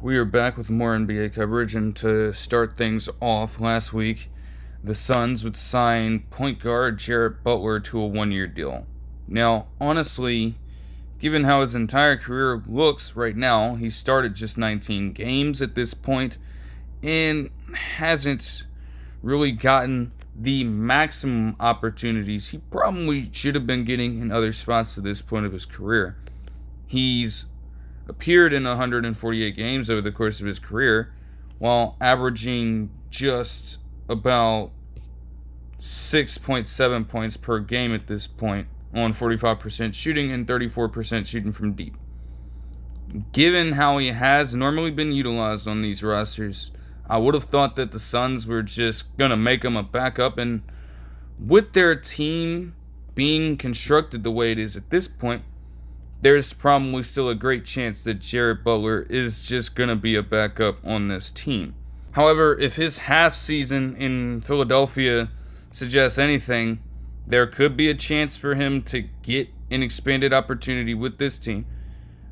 We are back with more NBA coverage, and to start things off, last week, the Suns would sign point guard Jared Butler to a one-year deal. Now, honestly, given how his entire career looks right now, he started just 19 games at this point and hasn't really gotten the maximum opportunities he probably should have been getting in other spots to this point of his career. He's appeared in 148 games over the course of his career, while averaging just about 6.7 points per game at this point, on 45% shooting and 34% shooting from deep. Given how he has normally been utilized on these rosters, I would have thought that the Suns were just going to make him a backup, and with their team being constructed the way it is at this point, there's probably still a great chance that Jared Butler is just going to be a backup on this team. However, if his half season in Philadelphia suggests anything, there could be a chance for him to get an expanded opportunity with this team.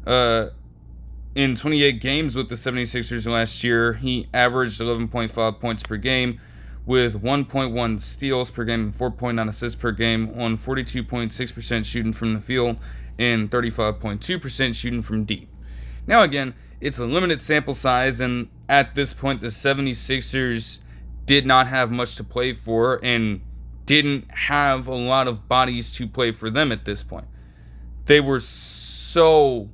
In 28 games with the 76ers last year, he averaged 11.5 points per game with 1.1 steals per game and 4.9 assists per game on 42.6% shooting from the field and 35.2% shooting from deep. Now again, it's a limited sample size, and at this point the 76ers did not have much to play for and didn't have a lot of bodies to play for them at this point. They were so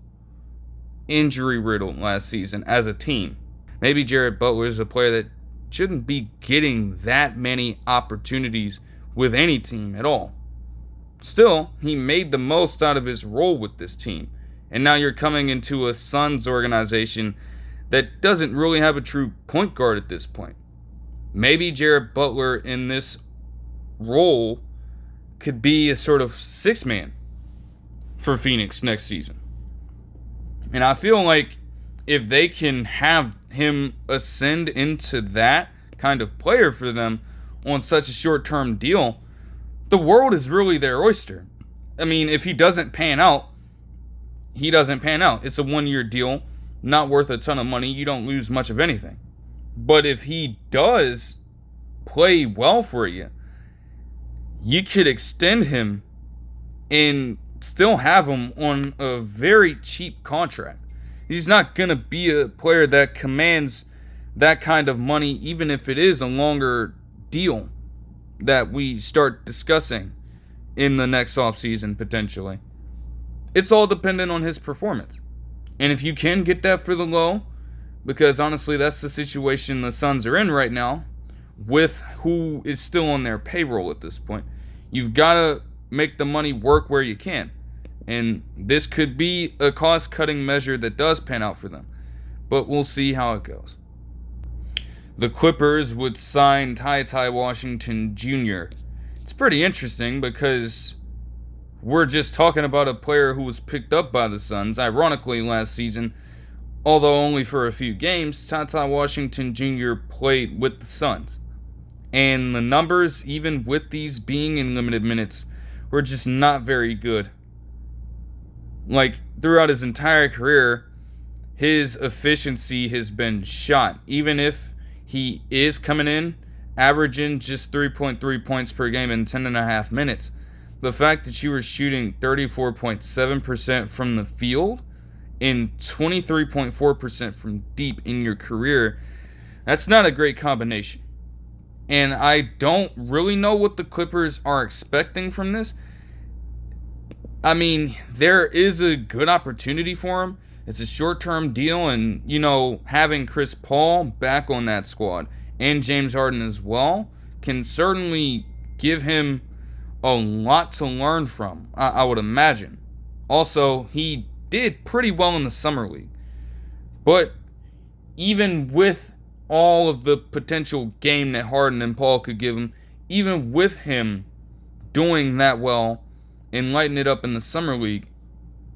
injury riddled last season as a team. Maybe Jared Butler is a player that shouldn't be getting that many opportunities with any team at all. Still, he made the most out of his role with this team. And now you're coming into a Suns organization that doesn't really have a true point guard at this point. Maybe Jared Butler in this role could be a sort of six-man for Phoenix next season. And I feel like if they can have him ascend into that kind of player for them on such a short-term deal, the world is really their oyster. I mean, if he doesn't pan out, he doesn't pan out. It's a one-year deal, not worth a ton of money. You don't lose much of anything. But if he does play well for you, you could extend him and still have him on a very cheap contract. He's not going to be a player that commands that kind of money, even if it is a longer deal that we start discussing in the next offseason potentially. It's all dependent on his performance. And if you can get that for the low, because honestly that's the situation the Suns are in right now, with who is still on their payroll at this point, you've got to make the money work where you can. And this could be a cost-cutting measure that does pan out for them. But we'll see how it goes. The Clippers would sign TyTy Washington Jr. It's pretty interesting because we're just talking about a player who was picked up by the Suns, ironically last season, although only for a few games. TyTy Washington Jr. played with the Suns. And the numbers, even with these being in limited minutes, were just not very good. Like, throughout his entire career, his efficiency has been shot. Even if he is coming in, averaging just 3.3 points per game in 10.5 minutes. The fact that you were shooting 34.7% from the field and 23.4% from deep in your career, that's not a great combination. And I don't really know what the Clippers are expecting from this. I mean, there is a good opportunity for him. It's a short-term deal, and, having Chris Paul back on that squad and James Harden as well can certainly give him a lot to learn from, I would imagine. Also, he did pretty well in the Summer League. But even with all of the potential game that Harden and Paul could give him, even with him doing that well and lighting it up in the Summer League,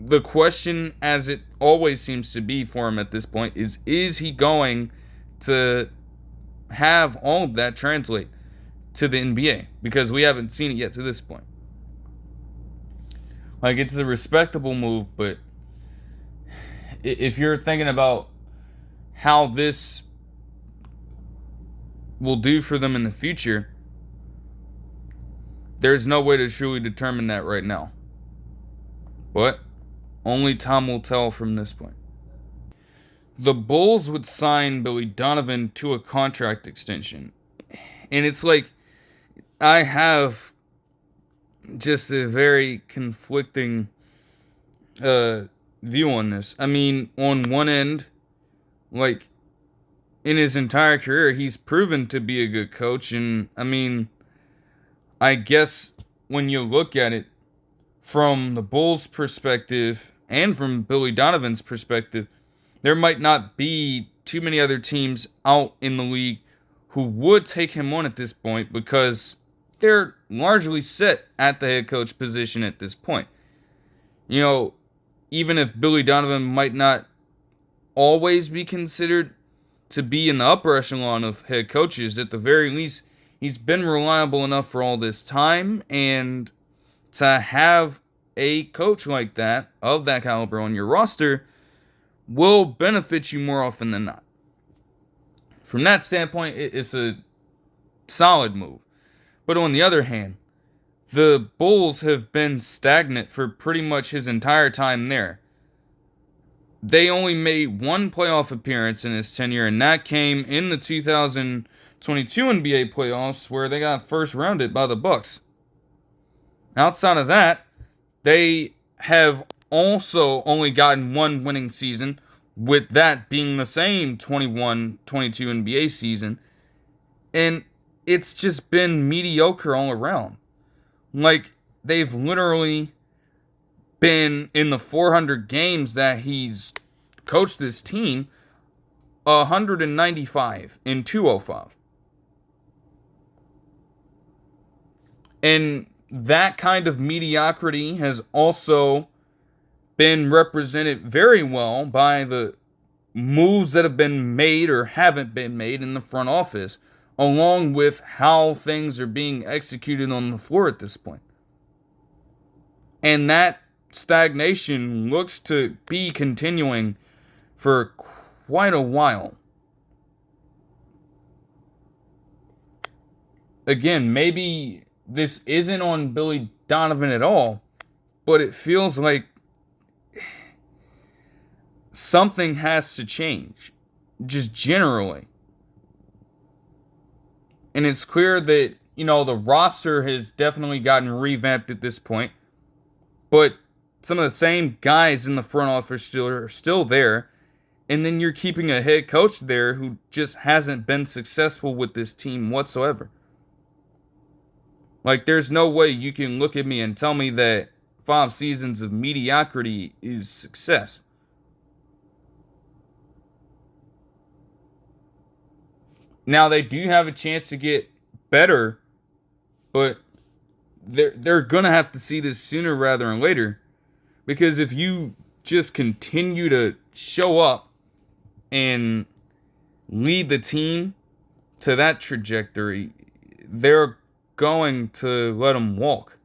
the question, as it always seems to be for him at this point, is he going to have all of that translate to the NBA? Because we haven't seen it yet to this point. Like, it's a respectable move, but if you're thinking about how this will do for them in the future, there's no way to truly determine that right now. But only time will tell from this point. The Bulls would sign Billy Donovan to a contract extension. And it's like, I have just a very conflicting view on this. I mean, on one end, like, in his entire career, he's proven to be a good coach. And, I mean, I guess when you look at it from the Bulls' perspective and from Billy Donovan's perspective, there might not be too many other teams out in the league who would take him on at this point because they're largely set at the head coach position at this point. You know, even if Billy Donovan might not always be considered to be in the upper echelon of head coaches, at the very least, he's been reliable enough for all this time, and to have a coach like that, of that caliber on your roster, will benefit you more often than not. From that standpoint, it's a solid move. But on the other hand, the Bulls have been stagnant for pretty much his entire time there. They only made one playoff appearance in his tenure, and that came in the 2022 NBA playoffs where they got first rounded by the Bucks. Outside of that, they have also only gotten one winning season, with that being the same 21-22 NBA season. And it's just been mediocre all around. Like, they've literally been in the 400 games that he's coached this team, 195 in 205. And that kind of mediocrity has also been represented very well by the moves that have been made or haven't been made in the front office, along with how things are being executed on the floor at this point. And that stagnation looks to be continuing for quite a while. Again, maybe this isn't on Billy Donovan at all, but it feels like something has to change, just generally. And it's clear that, the roster has definitely gotten revamped at this point, but some of the same guys in the front office are still there, and then you're keeping a head coach there who just hasn't been successful with this team whatsoever. Like, there's no way you can look at me and tell me that 5 seasons of mediocrity is success. Now, they do have a chance to get better, but they're going to have to see this sooner rather than later. Because if you just continue to show up and lead the team to that trajectory, they're going to let him walk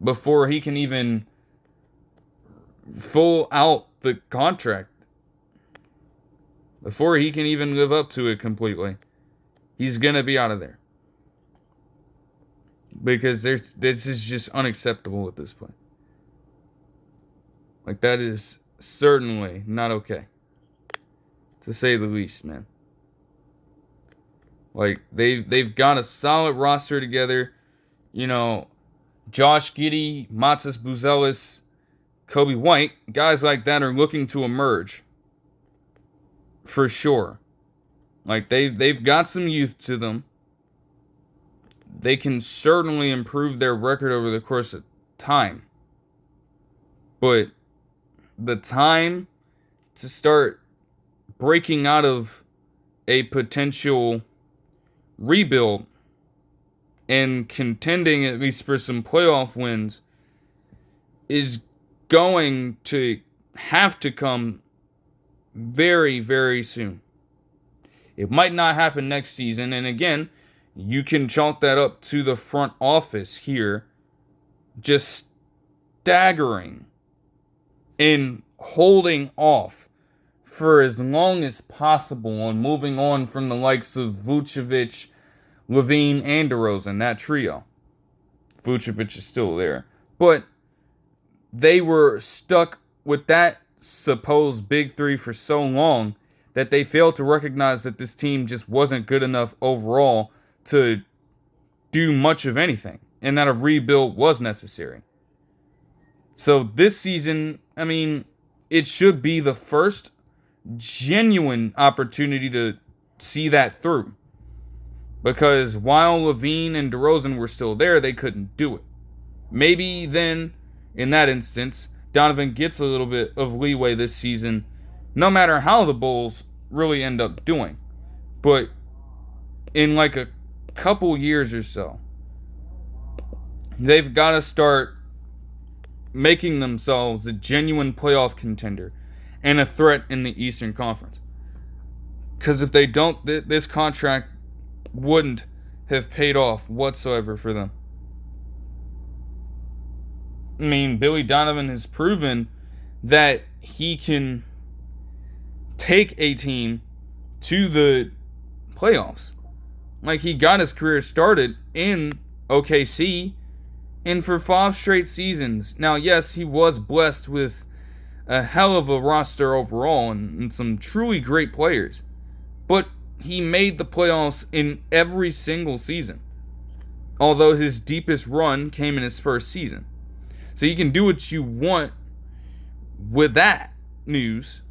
before he can even fill out the contract. Before he can even live up to it completely, he's going to be out of there. Because this is just unacceptable at this point. Like, that is certainly not okay. To say the least, man. Like, they've got a solid roster together. Josh Giddey, Matas Buzelis, Kobe White, guys like that are looking to emerge. For sure. Like, they've got some youth to them. They can certainly improve their record over the course of time. But the time to start breaking out of a potential rebuild and contending at least for some playoff wins is going to have to come very, very soon. It might not happen next season, and again, you can chalk that up to the front office here just staggering in holding off for as long as possible on moving on from the likes of Vucevic, Levine, and DeRozan, that trio. Vucevic is still there. But they were stuck with that supposed big three for so long that they failed to recognize that this team just wasn't good enough overall to do much of anything, and that a rebuild was necessary. So this season, I mean, it should be the first genuine opportunity to see that through. Because while Levine and DeRozan were still there, they couldn't do it. Maybe then, in that instance, Donovan gets a little bit of leeway this season, no matter how the Bulls really end up doing. But in like a couple years or so, they've got to start making themselves a genuine playoff contender and a threat in the Eastern Conference. Because if they don't, this contract wouldn't have paid off whatsoever for them. I mean, Billy Donovan has proven that he can take a team to the playoffs. Like, he got his career started in OKC, and for 5 straight seasons. Now, yes, he was blessed with a hell of a roster overall and some truly great players. But he made the playoffs in every single season. Although his deepest run came in his first season. So you can do what you want with that news.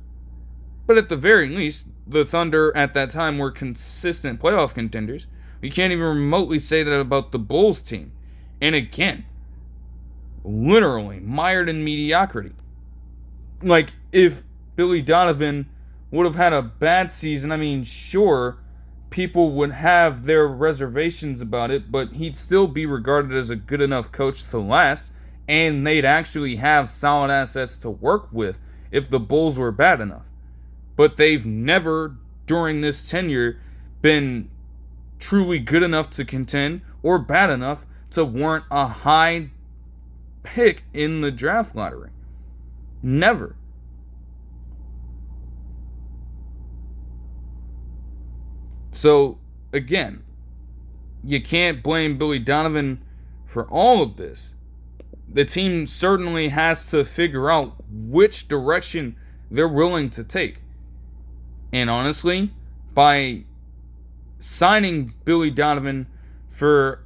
But at the very least, the Thunder at that time were consistent playoff contenders. You can't even remotely say that about the Bulls team. And again, literally mired in mediocrity. Like, if Billy Donovan would have had a bad season, I mean, sure, people would have their reservations about it, but he'd still be regarded as a good enough coach to last, and they'd actually have solid assets to work with if the Bulls were bad enough. But they've never, during this tenure, been truly good enough to contend or bad enough to warrant a high pick in the draft lottery. Never. So, again, you can't blame Billy Donovan for all of this. The team certainly has to figure out which direction they're willing to take. And honestly, by signing Billy Donovan for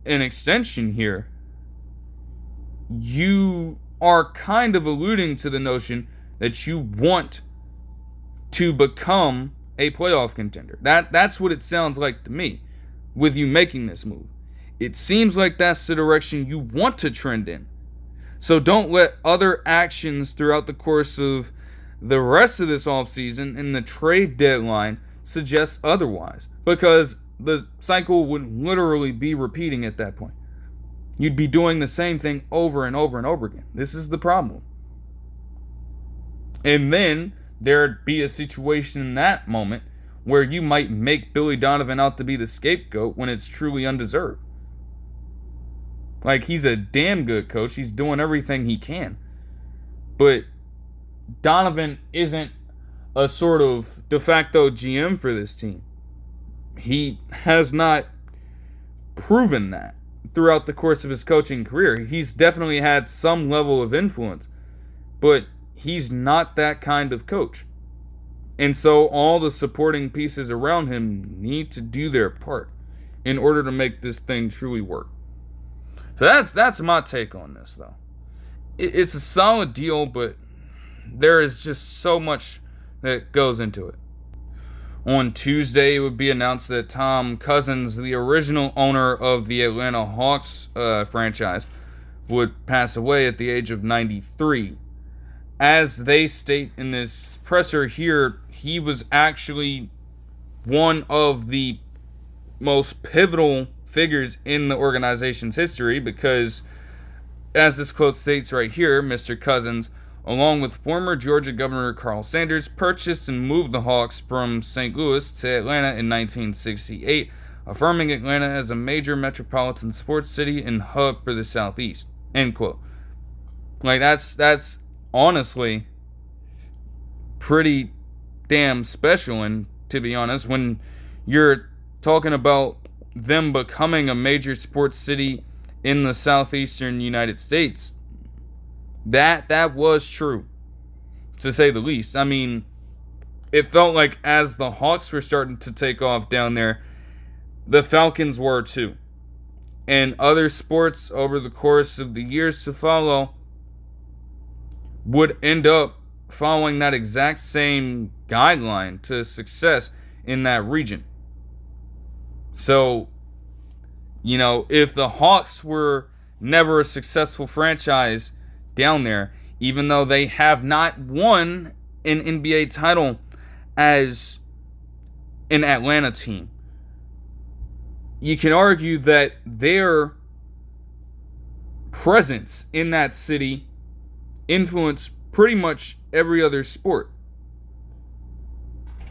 an extension here, you are kind of alluding to the notion that you want to become a playoff contender. That's what it sounds like to me with you making this move. It seems like that's the direction you want to trend in. So don't let other actions throughout the course of the rest of this offseason and the trade deadline suggest otherwise, because the cycle would literally be repeating at that point. You'd be doing the same thing over and over and over again. This is the problem. And then there'd be a situation in that moment where you might make Billy Donovan out to be the scapegoat when it's truly undeserved. Like, he's a damn good coach. He's doing everything he can. But Donovan isn't a sort of de facto GM for this team. He has not proven that throughout the course of his coaching career. He's definitely had some level of influence, but he's not that kind of coach. And so all the supporting pieces around him need to do their part in order to make this thing truly work. So that's my take on this, though. It's a solid deal, but there is just so much that goes into it. On Tuesday, it would be announced that Tom Cousins, the original owner of the Atlanta Hawks franchise, would pass away at the age of 93. As they state in this presser here, he was actually one of the most pivotal figures in the organization's history because, as this quote states right here, Mr. Cousins, along with former Georgia Governor Carl Sanders, purchased and moved the Hawks from St. Louis to Atlanta in 1968, affirming Atlanta as a major metropolitan sports city and hub for the Southeast. End quote. Like, that's honestly pretty damn special. And to be honest, when you're talking about them becoming a major sports city in the southeastern United States, that was true, to say the least. I mean, it felt like as the Hawks were starting to take off down there, the Falcons were too. And other sports over the course of the years to follow would end up following that exact same guideline to success in that region. So, if the Hawks were never a successful franchise down there, even though they have not won an NBA title as an Atlanta team, you can argue that their presence in that city influenced pretty much every other sport.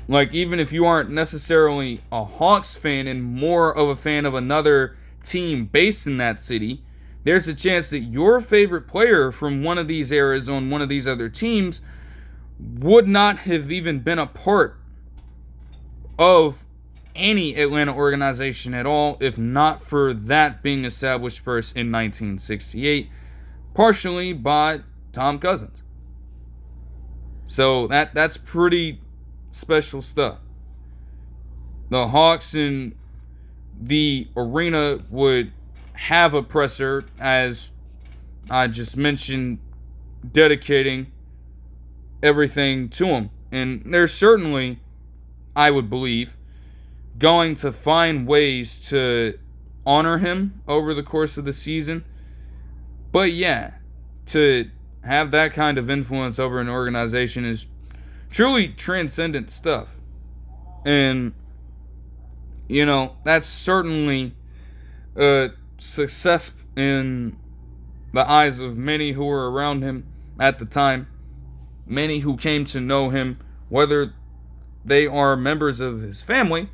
Like, even if you aren't necessarily a Hawks fan and more of a fan of another team based in that city, there's a chance that your favorite player from one of these eras on one of these other teams would not have even been a part of any Atlanta organization at all, if not for that being established first in 1968, partially by Tom Cousins. So that's pretty special stuff. The Hawks and the arena would have a presser, as I just mentioned, dedicating everything to him. And they're certainly, I would believe, going to find ways to honor him over the course of the season. But yeah, to have that kind of influence over an organization is truly transcendent stuff. And, that's certainly a success in the eyes of many who were around him at the time. Many who came to know him, whether they are members of his family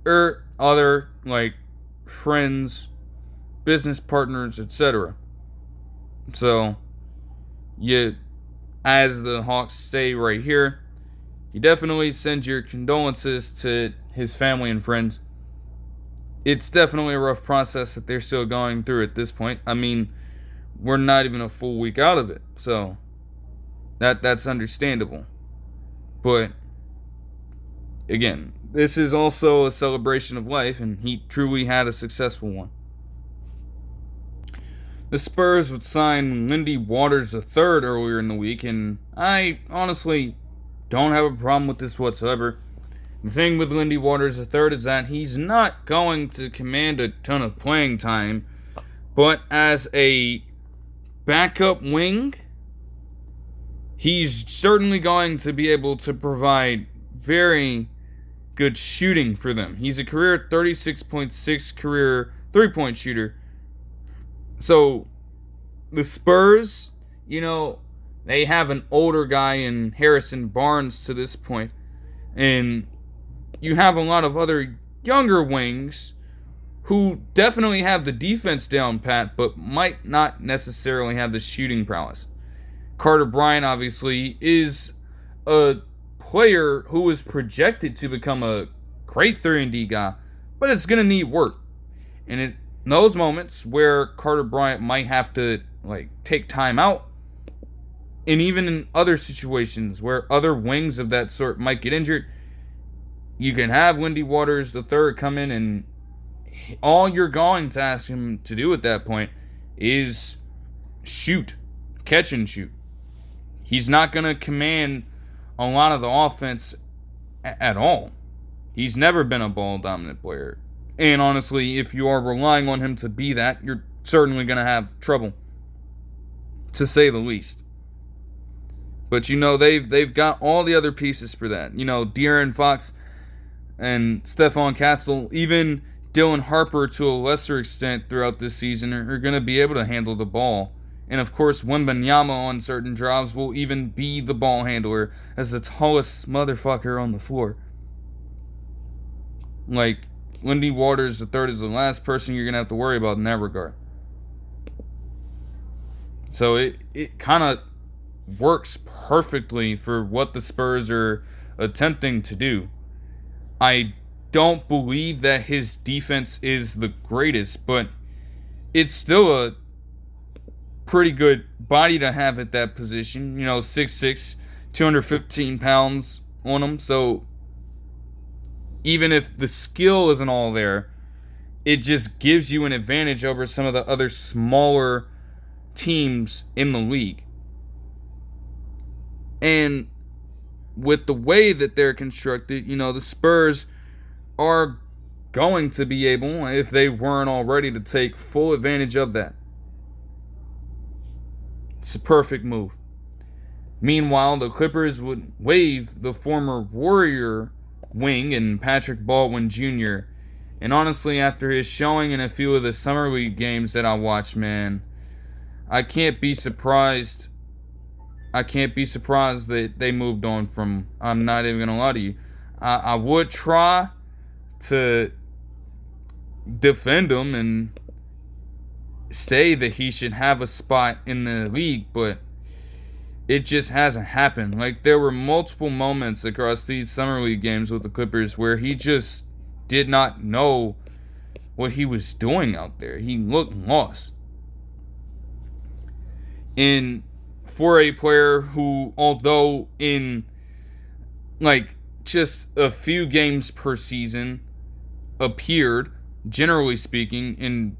or other, friends, business partners, etc. So, as the Hawks stay right here, you definitely send your condolences to his family and friends. It's definitely a rough process that they're still going through at this point. I mean, we're not even a full week out of it, so that's understandable. But again, this is also a celebration of life, and he truly had a successful one. The Spurs would sign Lindy Waters III earlier in the week, and I honestly don't have a problem with this whatsoever. The thing with Lindy Waters III is that he's not going to command a ton of playing time, but as a backup wing, he's certainly going to be able to provide very good shooting for them. He's a career 36.6 career three-point shooter. So, the Spurs, they have an older guy in Harrison Barnes to this point. And you have a lot of other younger wings who definitely have the defense down pat, but might not necessarily have the shooting prowess. Carter Bryant, obviously, is a player who is projected to become a great 3-and-D guy, but it's going to need work. And in those moments where Carter Bryant might have to take time out, and even in other situations where other wings of that sort might get injured, you can have Lindy Waters III come in, and all you're going to ask him to do at that point is shoot, catch and shoot. He's not going to command a lot of the offense at all. He's never been a ball-dominant player. And honestly, if you are relying on him to be that, you're certainly going to have trouble, to say the least. But they've got all the other pieces for that. De'Aaron Fox and Stephon Castle, even Dylan Harper to a lesser extent throughout this season, are going to be able to handle the ball. And of course, Wembanyama on certain drives will even be the ball handler as the tallest motherfucker on the floor. Lindy Waters III is the last person you're going to have to worry about in that regard. So it kind of works perfectly for what the Spurs are attempting to do. I don't believe that his defense is the greatest, but it's still a pretty good body to have at that position. 6'6", 215 pounds on him. So even if the skill isn't all there, it just gives you an advantage over some of the other smaller teams in the league. And with the way that they're constructed, the Spurs are going to be able, if they weren't already, to take full advantage of that. It's a perfect move. Meanwhile, the Clippers would waive the former Warrior wing and Patrick Baldwin Jr. And honestly, after his showing in a few of the Summer League games that I watched, man, I can't be surprised. I can't be surprised that they moved on from. I'm not even gonna lie to you. I would try to defend him and say that he should have a spot in the league, but it just hasn't happened. Like, there were multiple moments across these Summer League games with the Clippers where he just did not know what he was doing out there. He looked lost. And for a player who, although in just a few games per season appeared, generally speaking, and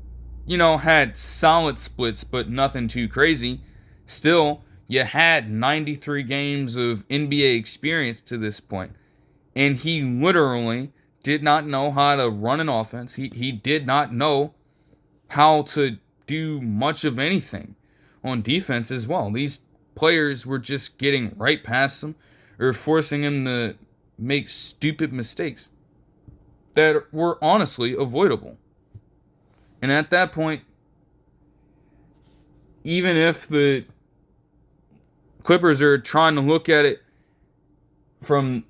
had solid splits but nothing too crazy, still you had 93 games of NBA experience to this point, and he literally did not know how to run an offense. He did not know how to do much of anything on defense as well. These players were just getting right past him or forcing him to make stupid mistakes that were honestly avoidable. And at that point, even if the Clippers are trying to look at it from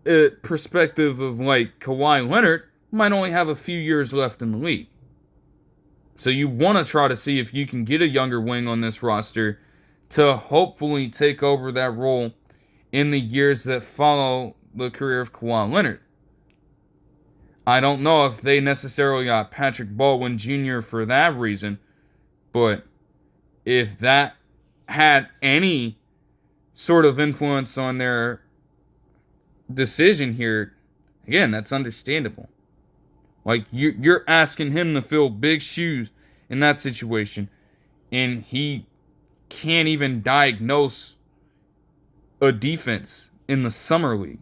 a perspective of Kawhi Leonard, might only have a few years left in the league. So you want to try to see if you can get a younger wing on this roster to hopefully take over that role in the years that follow the career of Kawhi Leonard. I don't know if they necessarily got Patrick Baldwin Jr. for that reason, but if that had any sort of influence on their decision here, again, that's understandable. You're asking him to fill big shoes in that situation, and he can't even diagnose a defense in the Summer League.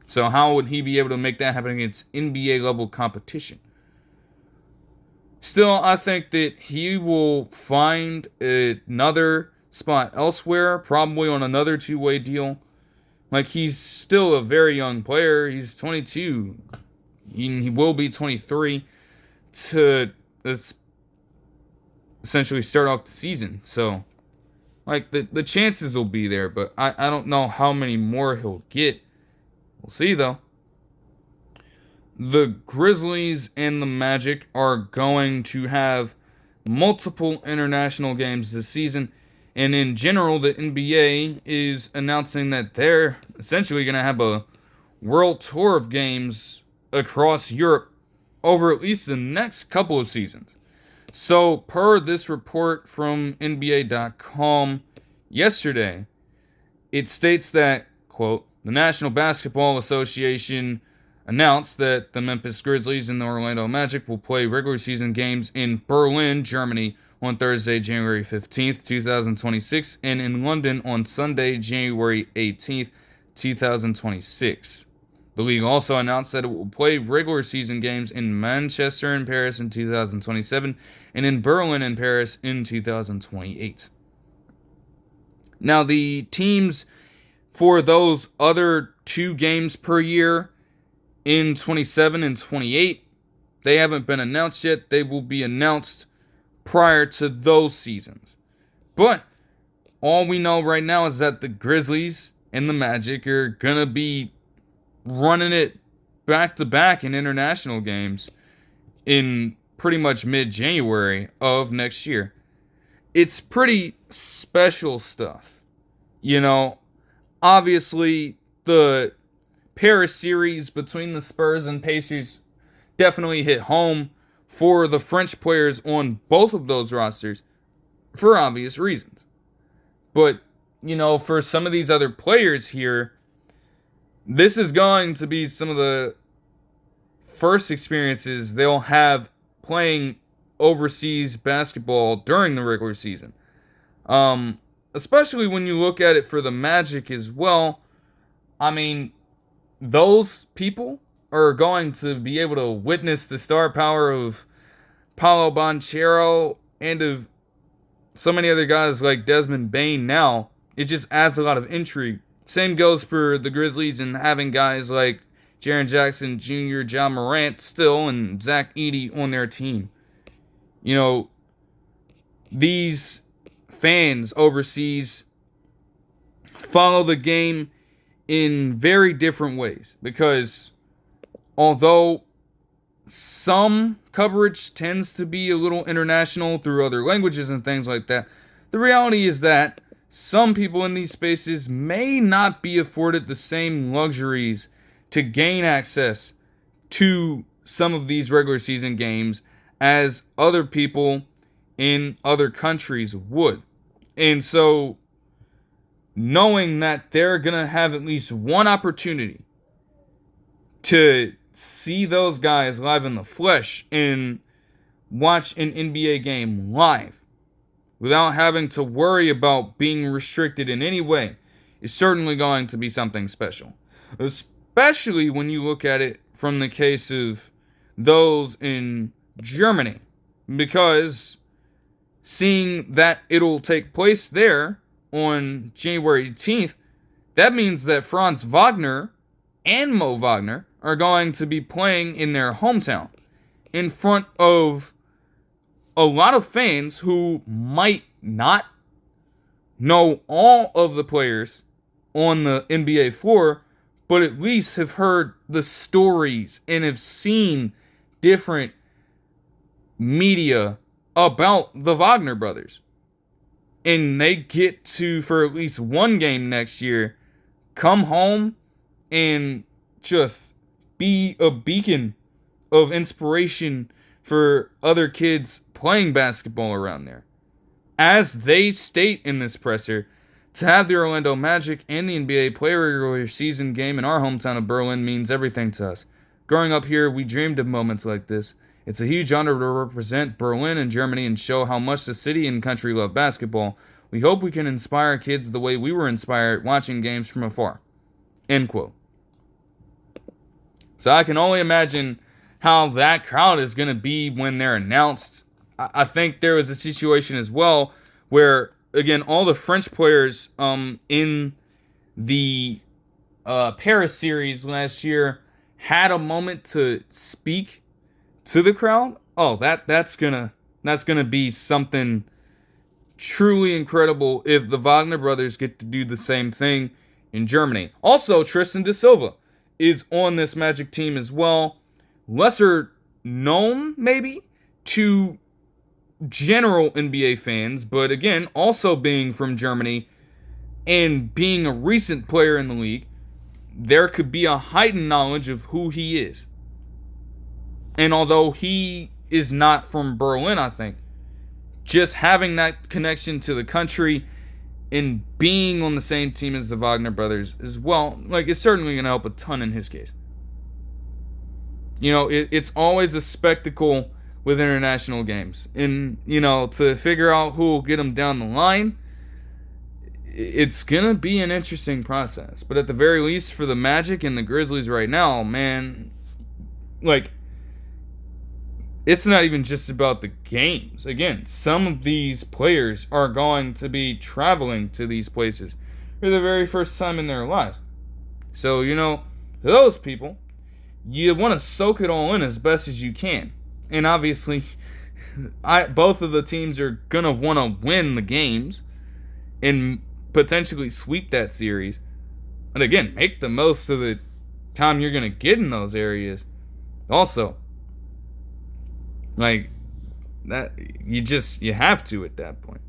So how would he be able to make that happen against NBA level competition? Still, I think that he will find another spot elsewhere, probably on another two-way deal. He's still a very young player. He's 22. He will be 23 to essentially start off the season. So, the chances will be there, but I don't know how many more he'll get. We'll see, though. The Grizzlies and the Magic are going to have multiple international games this season. And in general, the NBA is announcing that they're essentially going to have a world tour of games across Europe over at least the next couple of seasons. So, per this report from NBA.com yesterday, it states that, quote, the National Basketball Association announced that the Memphis Grizzlies and the Orlando Magic will play regular season games in Berlin, Germany on Thursday, January 15th, 2026, and in London on Sunday, January 18th, 2026. The league also announced that it will play regular season games in Manchester and Paris in 2027 and in Berlin and Paris in 2028. Now, the teams for those other 2 games per year in 27 and 28, they haven't been announced yet. They will be announced prior to those seasons. But all we know right now is that the Grizzlies and the Magic are going to be running it back-to-back in international games in pretty much mid-January of next year. It's pretty special stuff. Obviously, the Paris series between the Spurs and Pacers definitely hit home for the French players on both of those rosters for obvious reasons. But, for some of these other players here, this is going to be some of the first experiences they'll have playing overseas basketball during the regular season. Especially when you look at it for the Magic as well. I mean, those people are going to be able to witness the star power of Paolo Banchero and of so many other guys like Desmond Bane now. It just adds a lot of intrigue. Same goes for the Grizzlies and having guys like Jared Jackson Jr., John Morant still, and Zach Edey on their team. These fans overseas follow the game in very different ways because although some coverage tends to be a little international through other languages and things like that, the reality is that some people in these spaces may not be afforded the same luxuries to gain access to some of these regular season games as other people in other countries would. And so, knowing that they're going to have at least one opportunity to see those guys live in the flesh and watch an NBA game live without having to worry about being restricted in any way is certainly going to be something special. Especially when you look at it from the case of those in Germany. Because seeing that it'll take place there on January 18th, that means that Franz Wagner and Mo Wagner are going to be playing in their hometown in front of a lot of fans who might not know all of the players on the NBA floor, but at least have heard the stories and have seen different media about the Wagner brothers. And they get to, for at least one game next year, come home and just be a beacon of inspiration for other kids playing basketball around there. As they state in this presser, to have the Orlando Magic and the NBA play a regular season game in our hometown of Berlin means everything to us. Growing up here, we dreamed of moments like this. It's a huge honor to represent Berlin and Germany and show how much the city and country love basketball. We hope we can inspire kids the way we were inspired watching games from afar. End quote. So I can only imagine how that crowd is going to be when they're announced. I think there was a situation as well where, again, all the French players in the Paris series last year had a moment to speak to the crowd. Oh, that's gonna be something truly incredible if the Wagner brothers get to do the same thing in Germany. Also, Tristan da Silva is on this Magic team as well. Lesser known, maybe, to general NBA fans, but again, also being from Germany and being a recent player in the league, there could be a heightened knowledge of who he is. And although he is not from Berlin, I think, just having that connection to the country and being on the same team as the Wagner brothers as well, it's certainly going to help a ton in his case. It's always a spectacle with international games. And, to figure out who will get them down the line, it's going to be an interesting process. But at the very least, for the Magic and the Grizzlies right now, man, it's not even just about the games. Again, some of these players are going to be traveling to these places for the very first time in their lives. So, those people, you want to soak it all in as best as you can. And obviously, both of the teams are going to want to win the games and potentially sweep that series. And again, make the most of the time you're going to get in those areas. Also, that you have to at that point.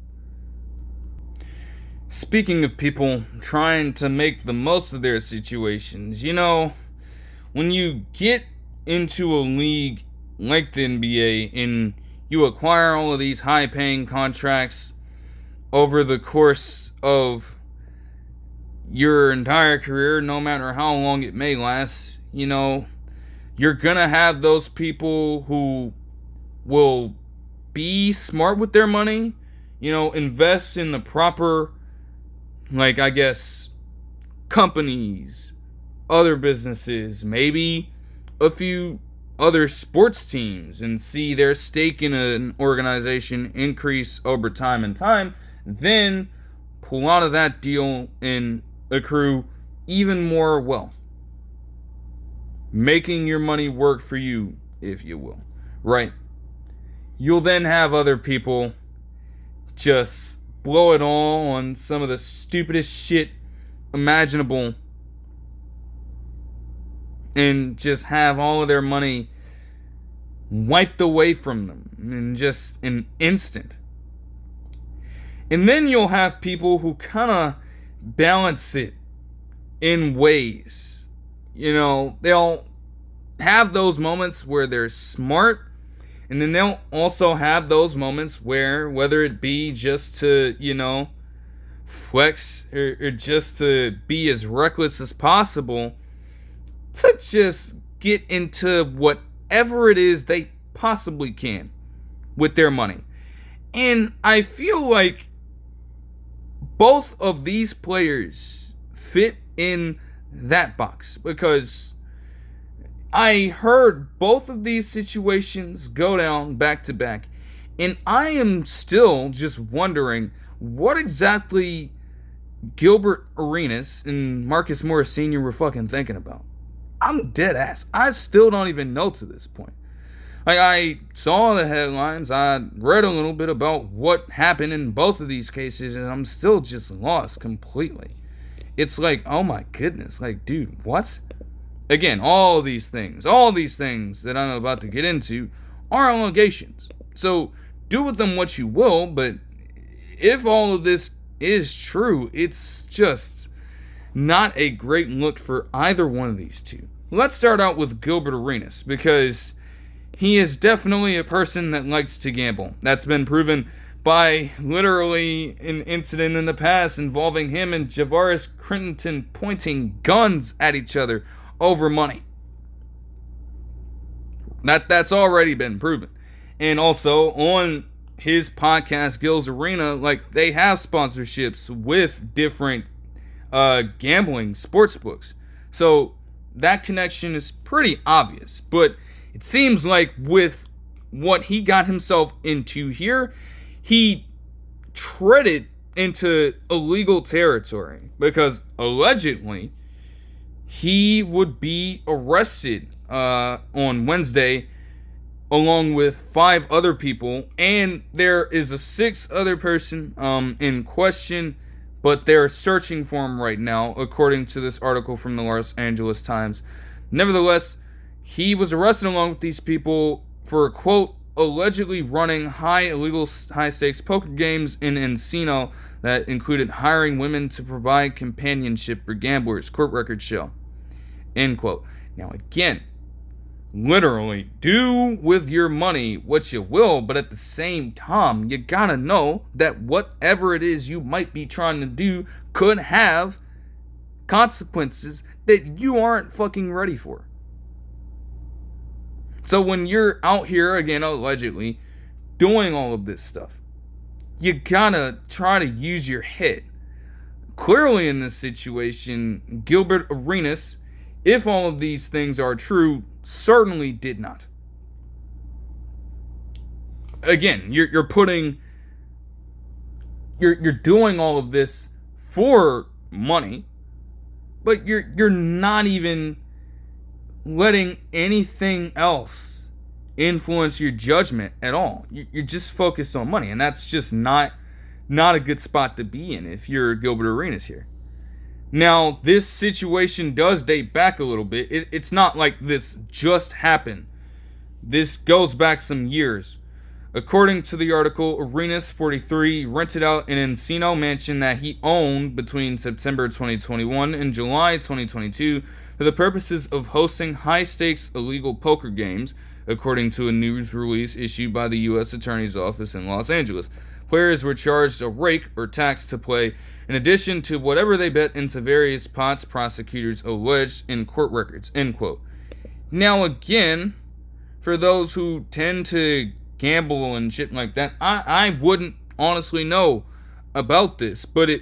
Speaking of people trying to make the most of their situations, when you get into a league like the NBA and you acquire all of these high paying contracts over the course of your entire career, no matter how long it may last, you're gonna have those people who will be smart with their money, invest in the proper, companies, other businesses, maybe a few other sports teams, and see their stake in an organization increase over time and time, then pull out of that deal and accrue even more wealth, making your money work for you, if you will, right? You'll then have other people just blow it all on some of the stupidest shit imaginable and just have all of their money wiped away from them in just an instant. And then you'll have people who kind of balance it in ways. They'll have those moments where they're smart, and then they'll also have those moments where, whether it be just to, flex or just to be as reckless as possible, to just get into whatever it is they possibly can with their money. And I feel like both of these players fit in that box, because I heard both of these situations go down back to back, and I am still just wondering what exactly Gilbert Arenas and Marcus Morris Sr. were fucking thinking about. I'm dead ass. I still don't even know to this point. I saw the headlines, I read a little bit about what happened in both of these cases, and I'm still just lost completely. It's like, oh my goodness, dude, what? Again, all these things that I'm about to get into are allegations. So do with them what you will, but if all of this is true, it's just not a great look for either one of these two. Let's start out with Gilbert Arenas, because he is definitely a person that likes to gamble. That's been proven by literally an incident in the past involving him and Javaris Crittenton pointing guns at each other over money. That's already been proven. And also on his podcast, Gil's Arena, they have sponsorships with different gambling sports books. So that connection is pretty obvious. But it seems like with what he got himself into here, he treaded into illegal territory, because allegedly he would be arrested on Wednesday along with 5 other people, and there is a 6th other person in question, but they're searching for him right now, according to this article from the Los Angeles Times. Nevertheless, he was arrested along with these people for, quote, allegedly running high-stakes poker games in Encino that included hiring women to provide companionship for gamblers, court records show, end quote. Now again, literally, do with your money what you will, but at the same time, you gotta know that whatever it is you might be trying to do could have consequences that you aren't fucking ready for. So when you're out here, again, allegedly, doing all of this stuff, you gotta try to use your head. Clearly in this situation, Gilbert Arenas, if all of these things are true, certainly did not. Again, you're doing all of this for money, but you're not even letting anything else influence your judgment at all. You're just focused on money, and that's just not a good spot to be in if you're Gilbert Arenas here. Now, this situation does date back a little bit. It's not like this just happened. This goes back some years. According to the article, Arenas, 43, rented out an Encino mansion that he owned between September 2021 and July 2022 for the purposes of hosting high-stakes illegal poker games, according to a news release issued by the U.S. Attorney's Office in Los Angeles. Players were charged a rake or tax to play, in addition to whatever they bet into various pots, prosecutors alleged in court records, end quote. Now again, for those who tend to gamble and shit like that, I wouldn't honestly know about this, but it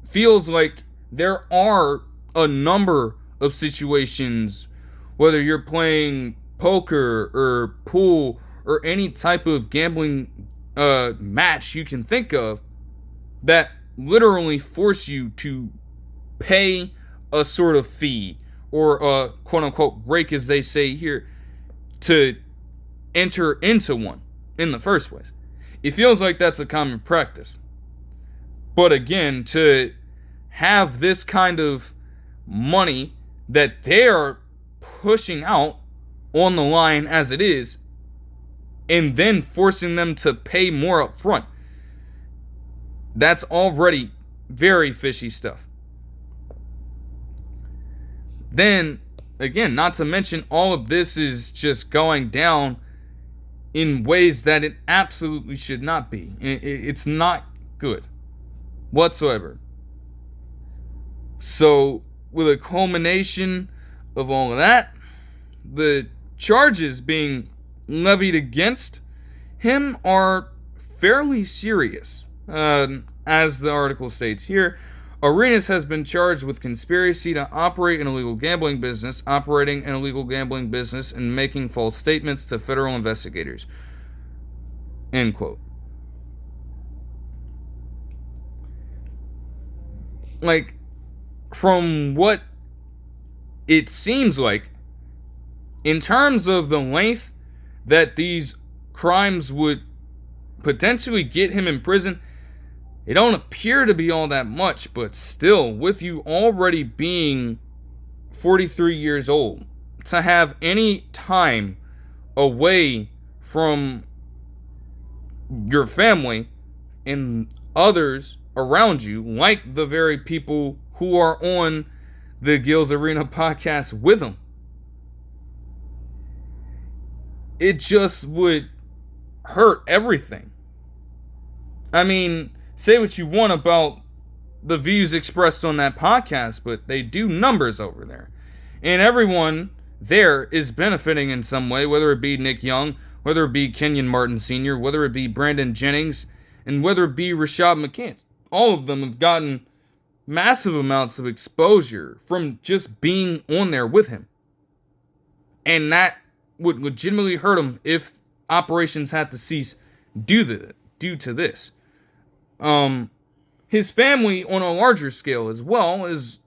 feels like there are a number of situations, whether you're playing poker or pool or any type of gambling match you can think of, that literally force you to pay a sort of fee or a quote-unquote rake, as they say here, to enter into one in the first place. It feels like that's a common practice. But again, to have this kind of money that they're pushing out on the line as it is, and then forcing them to pay more up front, that's already very fishy stuff. Then, again, not to mention all of this is just going down in ways that it absolutely should not be. It's not good whatsoever. So, with a culmination of all of that, the charges being levied against him are fairly serious. As the article states here, Arenas has been charged with conspiracy to operate an illegal gambling business, operating an illegal gambling business, and making false statements to federal investigators. End quote. Like, from what it seems like, in terms of the length that these crimes would potentially get him in prison, it don't appear to be all that much, but still, with you already being 43 years old, to have any time away from your family and others around you, like the very people who are on the Gills Arena podcast with him, it just would hurt everything. I mean, say what you want about the views expressed on that podcast, but they do numbers over there. And everyone there is benefiting in some way, whether it be Nick Young, whether it be Kenyon Martin Sr., whether it be Brandon Jennings, and whether it be Rashad McCants. All of them have gotten massive amounts of exposure from just being on there with him. And that would legitimately hurt him if operations had to cease due to this. His family, on a larger scale as well, has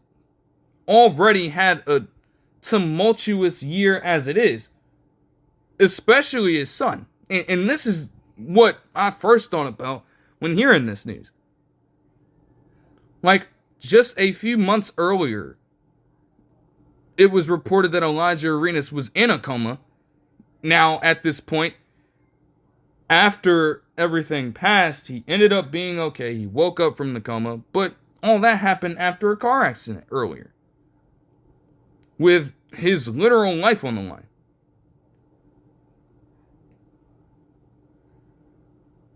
already had a tumultuous year as it is, especially his son. And this is what I first thought about when hearing this news. Like, just a few months earlier, it was reported that Elijah Arenas was in a coma. Now, at this point, after everything passed, he ended up being okay. He woke up from the coma, but all that happened after a car accident earlier, with his literal life on the line.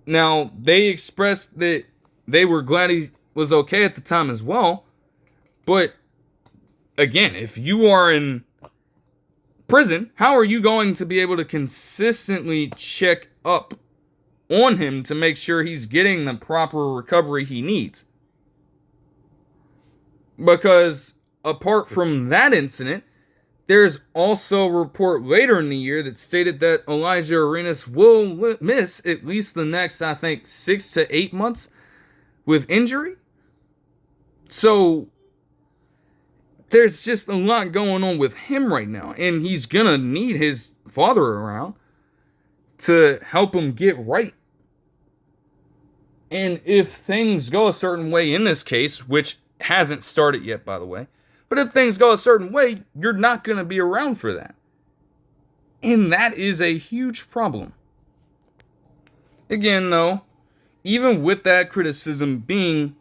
Now, they expressed that they were glad he was okay at the time as well, but again, if you are in prison, how are you going to be able to consistently check up on him to make sure he's getting the proper recovery he needs? Because apart from that incident, there's also a report later in the year that stated that Elijah Arenas will miss at least the next, I think, 6 to 8 months with injury. So there's just a lot going on with him right now, and he's gonna need his father around to help him get right. And if things go a certain way in this case, which hasn't started yet, by the way, but if things go a certain way, you're not gonna be around for that. And that is a huge problem. Again, though, even with that criticism being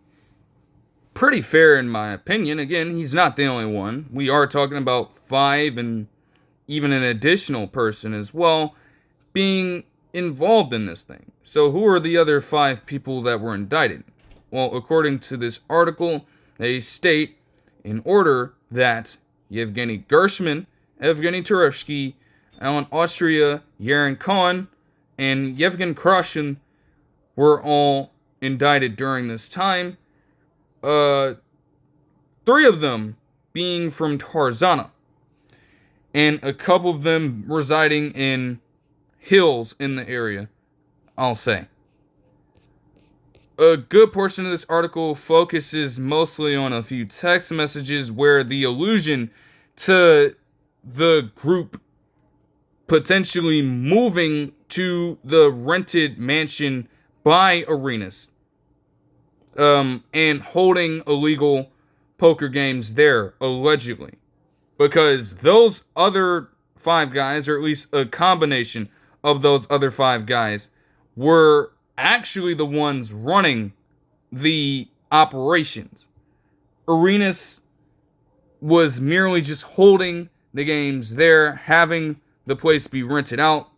pretty fair in my opinion, again, he's not the only one. We are talking about 5 and even an additional person as well being involved in this thing. So who are the other 5 people that were indicted? Well, according to this article, they state in order that Yevgeny Gershman, Evgeny Turevsky, Alan Austria, Yaron Cohen, and Yevgen Krashin were all indicted during this time. 3 of them being from Tarzana, and a couple of them residing in hills in the area, I'll say. A good portion of this article focuses mostly on a few text messages where the allusion to the group potentially moving to the rented mansion by Arenas, and holding illegal poker games there, allegedly. Because those other 5 guys, or at least a combination of those other 5 guys, were actually the ones running the operations. Arenas was merely just holding the games there, having the place be rented out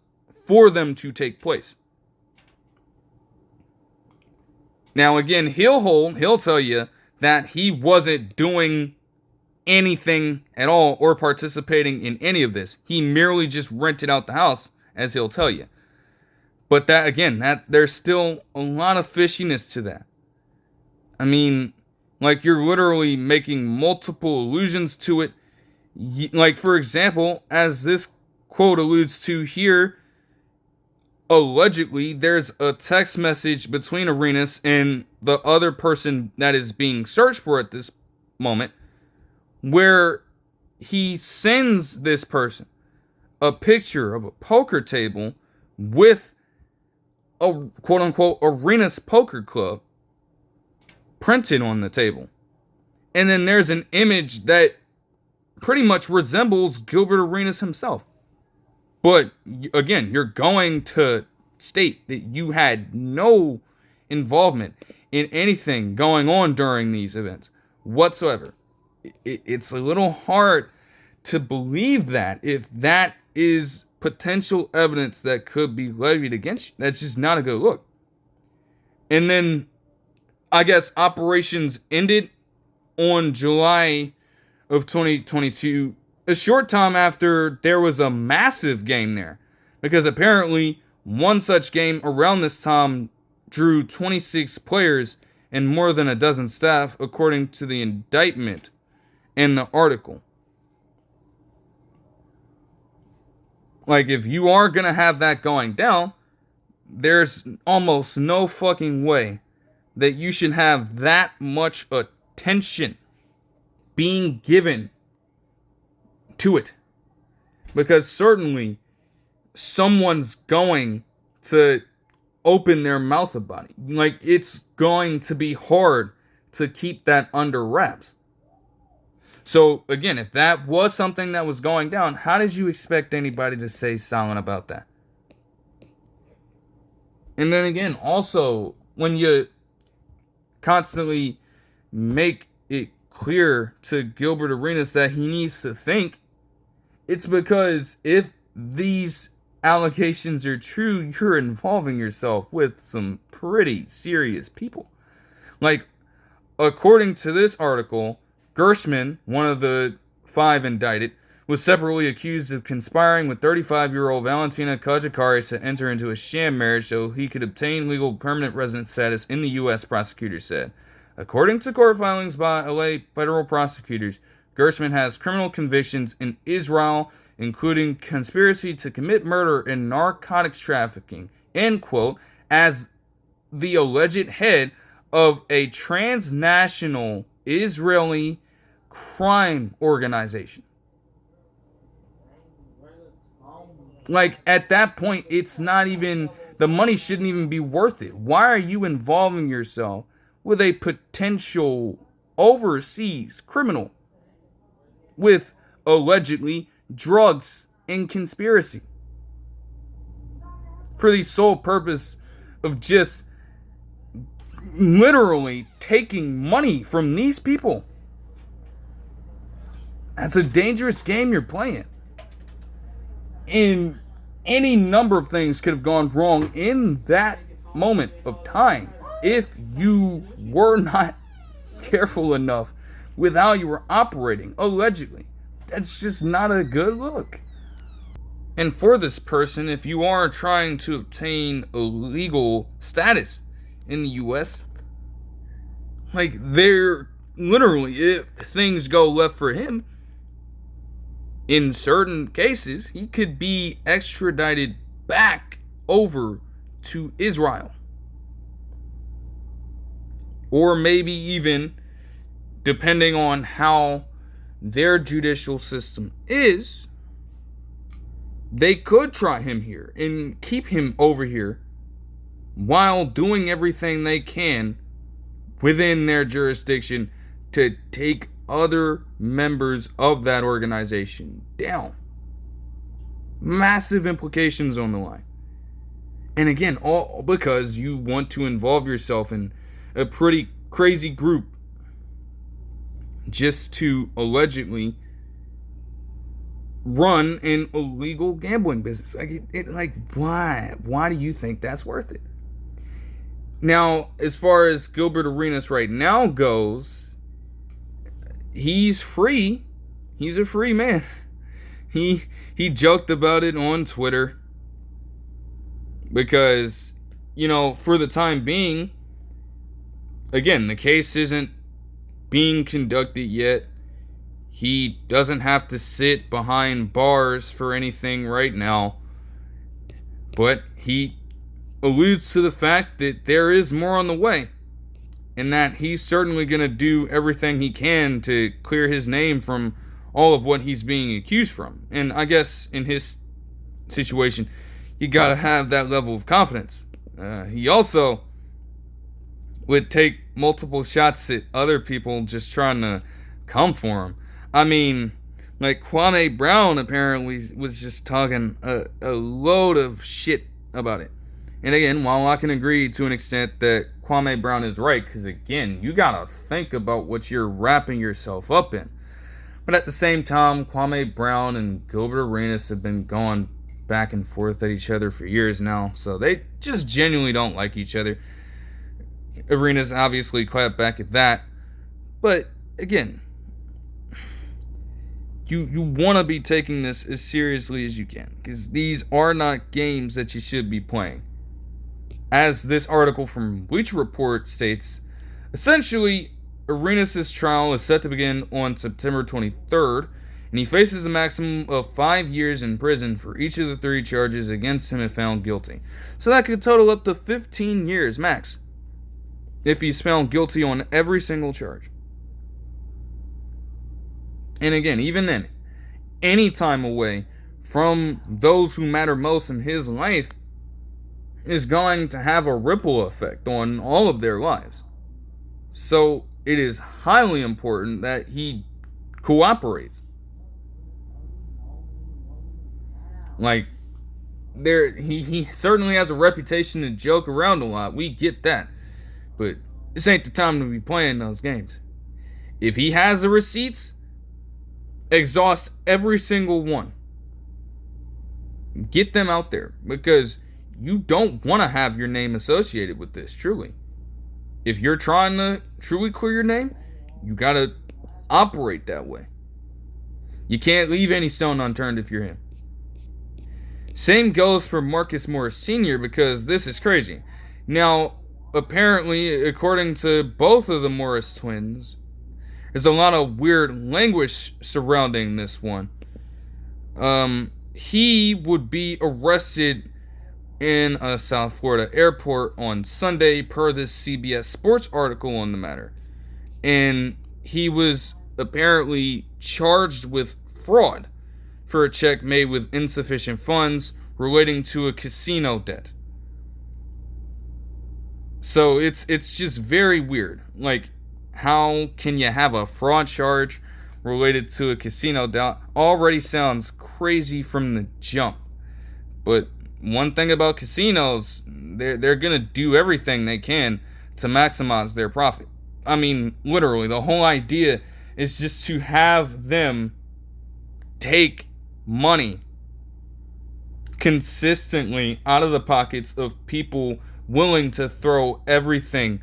for them to take place. Now again, he'll tell you that he wasn't doing anything at all or participating in any of this. He merely just rented out the house, as he'll tell you. But that again, that there's still a lot of fishiness to that. I mean, like, you're literally making multiple allusions to it. Like, for example, as this quote alludes to here, allegedly there's a text message between Arenas and the other person that is being searched for at this moment, where he sends this person a picture of a poker table with a quote-unquote Arenas Poker Club printed on the table. And then there's an image that pretty much resembles Gilbert Arenas himself. But again, you're going to state that you had no involvement in anything going on during these events whatsoever. It's a little hard to believe that if that is potential evidence that could be levied against you. That's just not a good look. And then, I guess, operations ended on July of 2022, a short time after there was a massive game there. Because apparently, one such game around this time drew 26 players and more than a dozen staff, according to the indictment in the article. Like, if you are going to have that going down, there's almost no fucking way that you should have that much attention being given to it. Because certainly, someone's going to open their mouth about it. Like, it's going to be hard to keep that under wraps. So, again, if that was something that was going down, how did you expect anybody to stay silent about that? And then again, also, when you constantly make it clear to Gilbert Arenas that he needs to think, it's because if these allegations are true, you're involving yourself with some pretty serious people. Like, according to this article, Gershman, one of the 5 indicted, was separately accused of conspiring with 35-year-old Valentina Kajakaris to enter into a sham marriage so he could obtain legal permanent resident status in the U.S., prosecutors said. According to court filings by LA federal prosecutors, Gershman has criminal convictions in Israel, including conspiracy to commit murder and narcotics trafficking, end quote, as the alleged head of a transnational Israeli crime organization. Like, at that point, it's not even, the money shouldn't even be worth it. Why are you involving yourself with a potential overseas criminal with allegedly drugs and conspiracy for the sole purpose of just literally taking money from these people. That's a dangerous game you're playing. And any number of things could have gone wrong in that moment of time if you were not careful enough with how you were operating, allegedly. That's just not a good look. And for this person, if you are trying to obtain a legal status in the US, like, there literally, if things go left for him, in certain cases, he could be extradited back over to Israel. Or maybe even, depending on how their judicial system is, they could try him here and keep him over here while doing everything they can within their jurisdiction to take other members of that organization down. Massive implications on the line. And again, all because you want to involve yourself in a pretty crazy group just to allegedly run an illegal gambling business. Why do you think that's worth it? Now, as far as Gilbert Arenas right now goes, he's free. He's a free man. He joked about it on Twitter because, for the time being, again, the case isn't being conducted yet. He doesn't have to sit behind bars for anything right now. But he alludes to the fact that there is more on the way. And that he's certainly going to do everything he can to clear his name from all of what he's being accused from. And I guess in his situation, you got to have that level of confidence. He also would take multiple shots at other people just trying to come for him. I mean, like Kwame Brown apparently was just talking a load of shit about it. And again, while I can agree to an extent that Kwame Brown is right, because again, you gotta think about what you're wrapping yourself up in. But at the same time, Kwame Brown and Gilbert Arenas have been going back and forth at each other for years now, so they just genuinely don't like each other. Arenas obviously clapped back at that. But again, you want to be taking this as seriously as you can, because these are not games that you should be playing. As this article from Bleacher Report states, essentially, Arenas' trial is set to begin on September 23rd, and he faces a maximum of 5 years in prison for each of the 3 charges against him if found guilty. So that could total up to 15 years max, if he's found guilty on every single charge. And again, even then, any time away from those who matter most in his life is going to have a ripple effect on all of their lives. So it is highly important that he cooperates. Like, he certainly has a reputation to joke around a lot. We get that. But this ain't the time to be playing those games. If he has the receipts, exhaust every single one. Get them out there, because you don't want to have your name associated with this, truly. If you're trying to truly clear your name, you got to operate that way. You can't leave any stone unturned if you're him. Same goes for Marcus Morris Sr., because this is crazy. Now, apparently, according to both of the Morris twins, there's a lot of weird language surrounding this one. He would be arrested in a South Florida airport on Sunday, per this CBS Sports article on the matter. And he was apparently charged with fraud for a check made with insufficient funds relating to a casino debt. So it's just very weird. Like, how can you have a fraud charge related to a casino debt? Already sounds crazy from the jump. But one thing about casinos, they're going to do everything they can to maximize their profit. I mean, literally, the whole idea is just to have them take money consistently out of the pockets of people willing to throw everything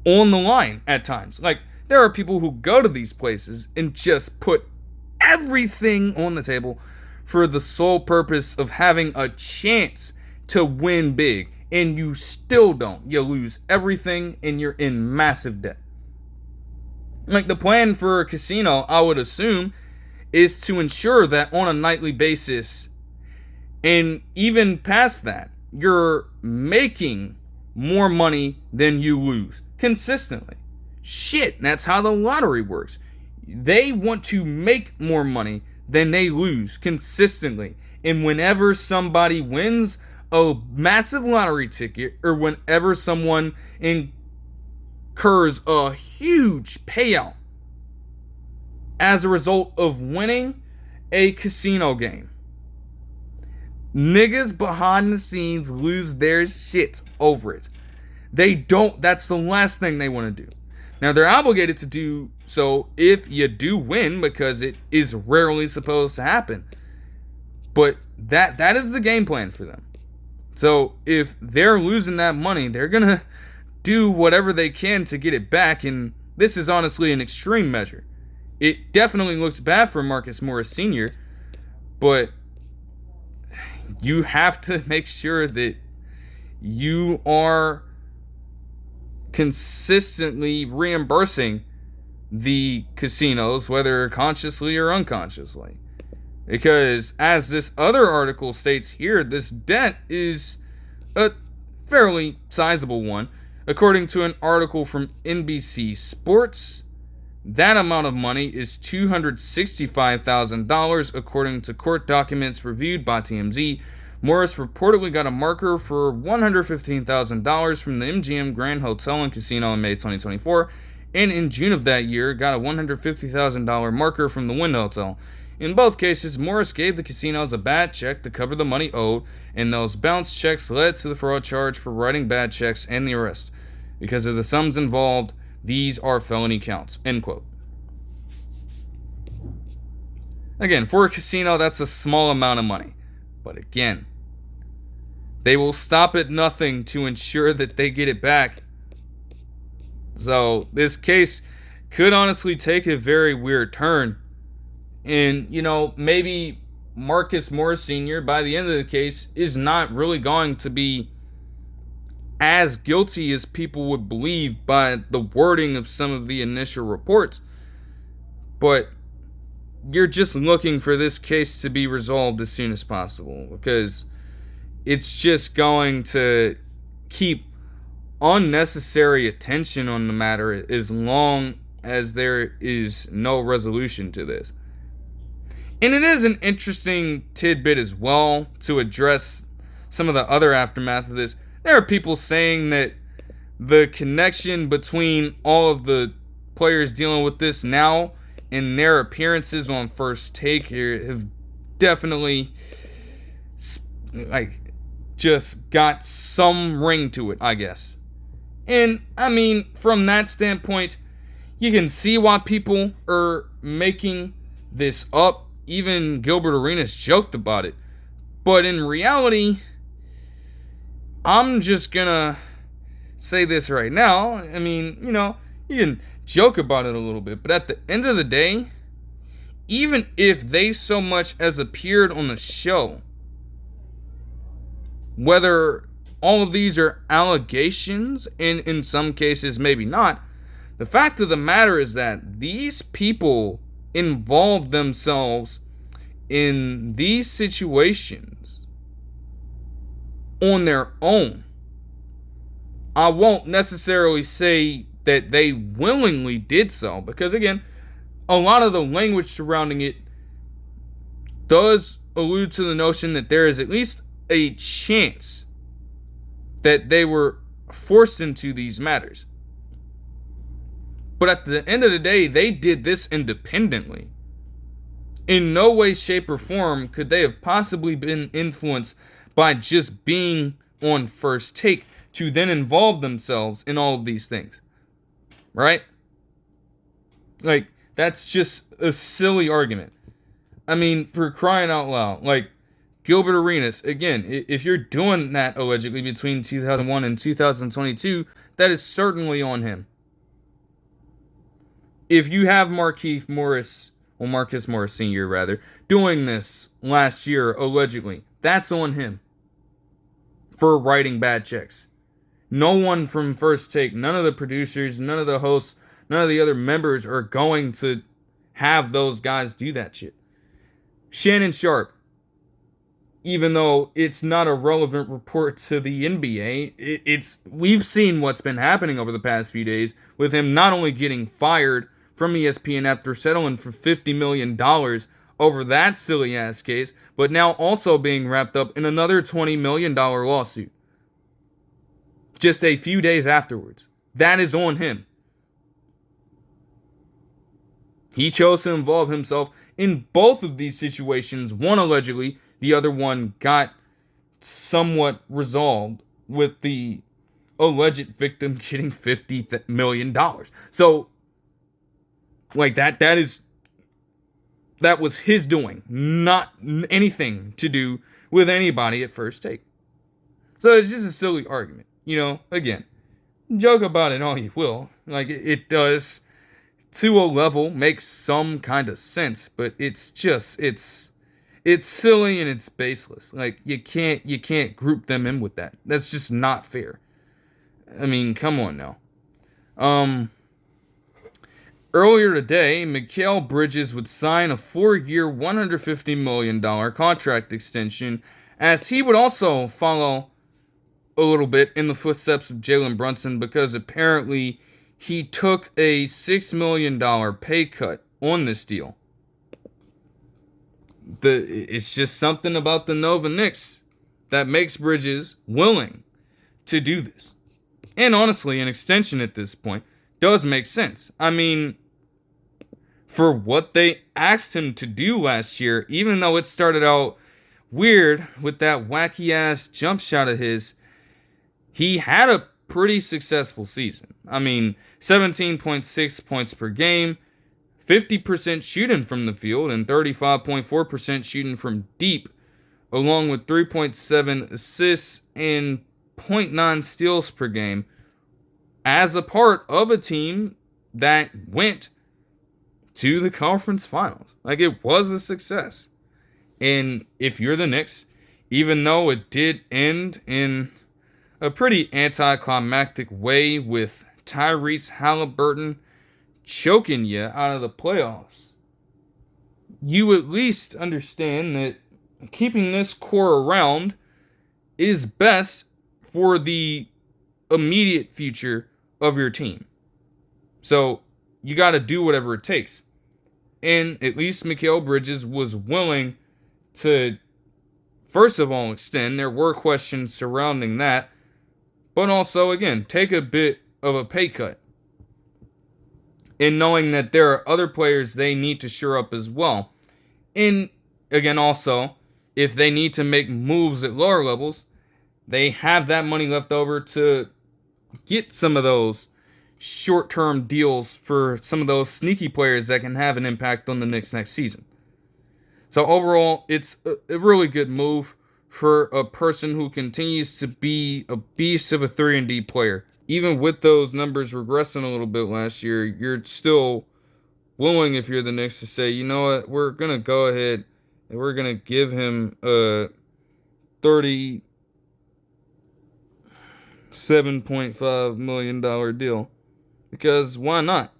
on the line at times. Like, there are people who go to these places and just put everything on the table for the sole purpose of having a chance to win big, and you still don't. You lose everything and you're in massive debt. Like, the plan for a casino, I would assume, is to ensure that on a nightly basis, and even past that, you're making more money than you lose consistently. Shit, that's how the lottery works. They want to make more money than they lose consistently. And whenever somebody wins a massive lottery ticket, or whenever someone incurs a huge payout as a result of winning a casino game, niggas behind the scenes lose their shit over it. They don't, that's the last thing they want to do. Now, they're obligated to do so if you do win, because it is rarely supposed to happen. But that is the game plan for them. So if they're losing that money, they're going to do whatever they can to get it back. And this is honestly an extreme measure. It definitely looks bad for Marcus Morris Sr., but you have to make sure that you are consistently reimbursing the casinos, whether consciously or unconsciously. Because, as this other article states here, this debt is a fairly sizable one. According to an article from NBC Sports, that amount of money is $265,000, according to court documents reviewed by TMZ. Morris reportedly got a marker for $115,000 from the MGM Grand Hotel and Casino in May 2024, and in June of that year got a $150,000 marker from the Wynn Hotel. In both cases, Morris gave the casinos a bad check to cover the money owed, and those bounced checks led to the fraud charge for writing bad checks and the arrest. Because of the sums involved, these are felony counts. End quote. Again, for a casino, that's a small amount of money. But again, they will stop at nothing to ensure that they get it back. So this case could honestly take a very weird turn. And, maybe Marcus Morris Sr., by the end of the case, is not really going to be as guilty as people would believe by the wording of some of the initial reports. But you're just looking for this case to be resolved as soon as possible, because it's just going to keep unnecessary attention on the matter as long as there is no resolution to this. And it is an interesting tidbit as well to address some of the other aftermath of this. There are people saying that the connection between all of the players dealing with this now and their appearances on First Take here have definitely just got some ring to it, I guess. And I mean, from that standpoint, you can see why people are making this up. Even Gilbert Arenas joked about it. But in reality, I'm just gonna say this right now. I mean, you can joke about it a little bit, but at the end of the day, even if they so much as appeared on the show, whether all of these are allegations, and in some cases maybe not, the fact of the matter is that these people involved themselves in these situations on their own. I won't necessarily say that they willingly did so, because again, a lot of the language surrounding it does allude to the notion that there is at least a chance that they were forced into these matters. But at the end of the day, they did this independently. In no way, shape, or form could they have possibly been influenced by just being on First Take to then involve themselves in all of these things. Right? Like, that's just a silly argument. I mean, for crying out loud. Like, Gilbert Arenas, again, if you're doing that allegedly between 2001 and 2022, that is certainly on him. If you have Markieff Morris, well, Marcus Morris Sr., rather, doing this last year, allegedly, that's on him for writing bad checks. No one from First Take, none of the producers, none of the hosts, none of the other members are going to have those guys do that shit. Shannon Sharp, even though it's not a relevant report to the NBA, we've seen what's been happening over the past few days with him not only getting fired from ESPN after settling for $50 million over that silly-ass case, but now also being wrapped up in another $20 million lawsuit just a few days afterwards. That is on him. He chose to involve himself in both of these situations. One allegedly, the other one got somewhat resolved with the alleged victim getting $50 million. So, like, that was his doing, not anything to do with anybody at First Take. So it's just a silly argument. You know, again, joke about it all you will. Like, it does, to a level, make some kind of sense, but it's silly and it's baseless. Like, you can't group them in with that. That's just not fair. I mean, come on now. Earlier today, Mikal Bridges would sign a 4-year, $150 million contract extension, as he would also follow a little bit in the footsteps of Jalen Brunson, because apparently he took a $6 million pay cut on this deal. It's just something about the Nova Knicks that makes Bridges willing to do this. And honestly, an extension at this point does make sense. I mean, for what they asked him to do last year, even though it started out weird with that wacky-ass jump shot of his, he had a pretty successful season. I mean, 17.6 points per game, 50% shooting from the field, and 35.4% shooting from deep, along with 3.7 assists and 0.9 steals per game, as a part of a team that went to the conference finals. Like, it was a success. And if you're the Knicks, even though it did end in a pretty anticlimactic way with Tyrese Halliburton choking you out of the playoffs, you at least understand that keeping this core around is best for the immediate future of your team. So you got to do whatever it takes. And at least Mikal Bridges was willing to, first of all, extend. There were questions surrounding that. But also, again, take a bit of a pay cut. And knowing that there are other players they need to shore up as well. And, again, also, if they need to make moves at lower levels, they have that money left over to get some of those short-term deals for some of those sneaky players that can have an impact on the Knicks next season. So overall, it's a really good move for a person who continues to be a beast of a 3-and-D player. Even with those numbers regressing a little bit last year, you're still willing, if you're the Knicks, to say, you know what, we're going to go ahead and we're going to give him a $37.5 million deal. Because why not?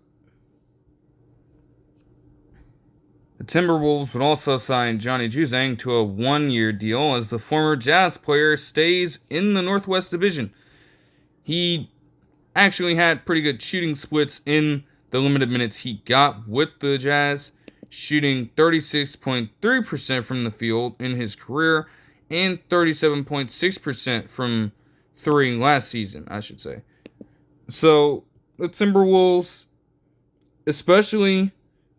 The Timberwolves would also sign Johnny Juzang to a 1-year deal as the former Jazz player stays in the Northwest Division. He actually had pretty good shooting splits in the limited minutes he got with the Jazz, shooting 36.3% from the field in his career and 37.6% from 3 last season, I should say. So the Timberwolves, especially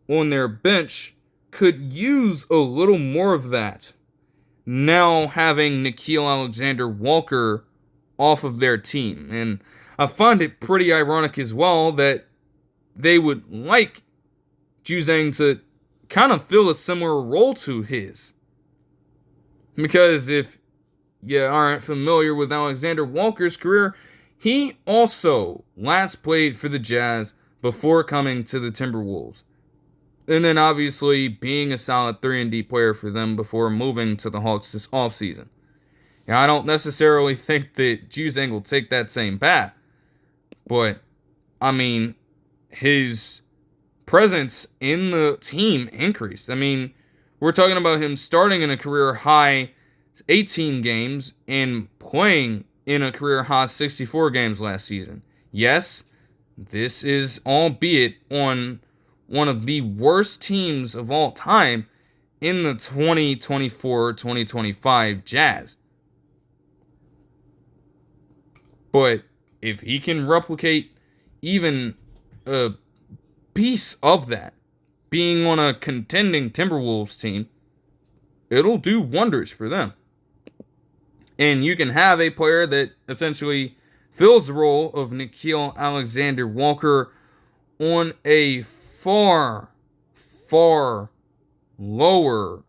on their bench, could use a little more of that now having Nickeil Alexander-Walker off of their team. And I find it pretty ironic as well that they would like Juzang to kind of fill a similar role to his. Because if you aren't familiar with Alexander Walker's career, he also last played for the Jazz before coming to the Timberwolves. And then obviously being a solid 3-and-D player for them before moving to the Hawks this offseason. Now, I don't necessarily think that Juzang will take that same path. But, I mean, his presence in the team increased. I mean, we're talking about him starting in a career high 18 games and playing in a career high 64 games last season. Yes, this is albeit on one of the worst teams of all time in the 2024-2025 Jazz. But if he can replicate even a piece of that, being on a contending Timberwolves team, it'll do wonders for them. And you can have a player that essentially fills the role of Nickeil Alexander-Walker on a far, far lower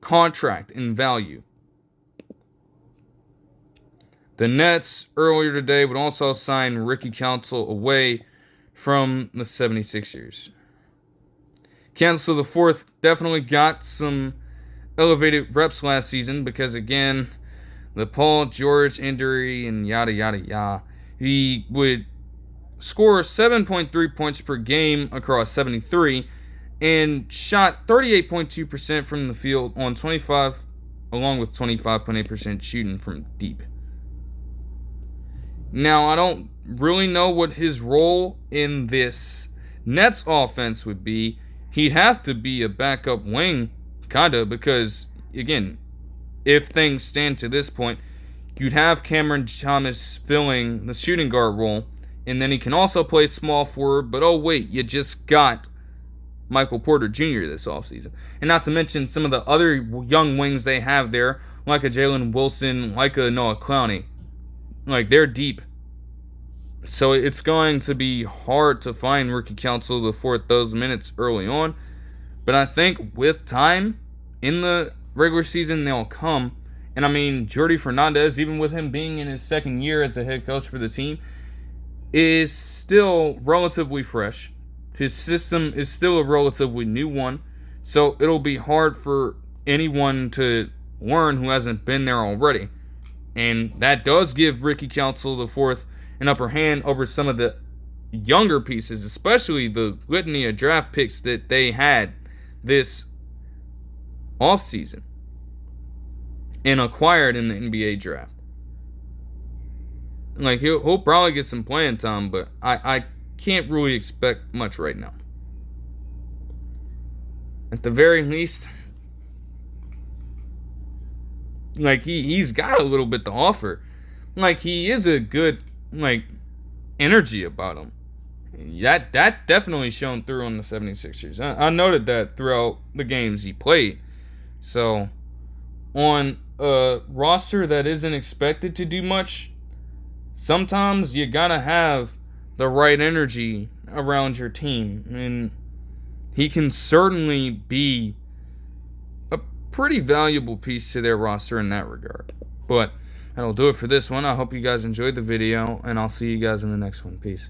contract in value. The Nets earlier today would also sign Ricky Council away from the 76ers. Council IV definitely got some elevated reps last season because, again, the Paul George injury and yada, yada, yada. He would score 7.3 points per game across 73 and shot 38.2% from the field on 25, along with 25.8% shooting from deep. Now, I don't really know what his role in this Nets offense would be. He'd have to be a backup wing, kinda, because, again, if things stand to this point, you'd have Cameron Thomas filling the shooting guard role, and then he can also play small forward, but oh wait, you just got Michael Porter Jr. this offseason. And not to mention some of the other young wings they have there, like a Jalen Wilson, like a Noah Clowney. Like, they're deep. So it's going to be hard to find Ricky Council IV those minutes early on. But I think with time in the regular season, they'll come. And I mean, Jordi Fernandez, even with him being in his second year as a head coach for the team, is still relatively fresh. His system is still a relatively new one. So it'll be hard for anyone to learn who hasn't been there already. And that does give Ricky Council IV an upper hand over some of the younger pieces, especially the litany of draft picks that they had this offseason and acquired in the NBA draft. Like, he'll probably get some playing time, but I can't really expect much right now. At the very least, like, he's got a little bit to offer. Like, he is a good, like, energy about him. That definitely shone through on the 76ers. I noted that throughout the games he played. So, on a roster that isn't expected to do much, sometimes you gotta have the right energy around your team. And he can certainly be a pretty valuable piece to their roster in that regard. But that'll do it for this one. I hope you guys enjoyed the video, and I'll see you guys in the next one. Peace.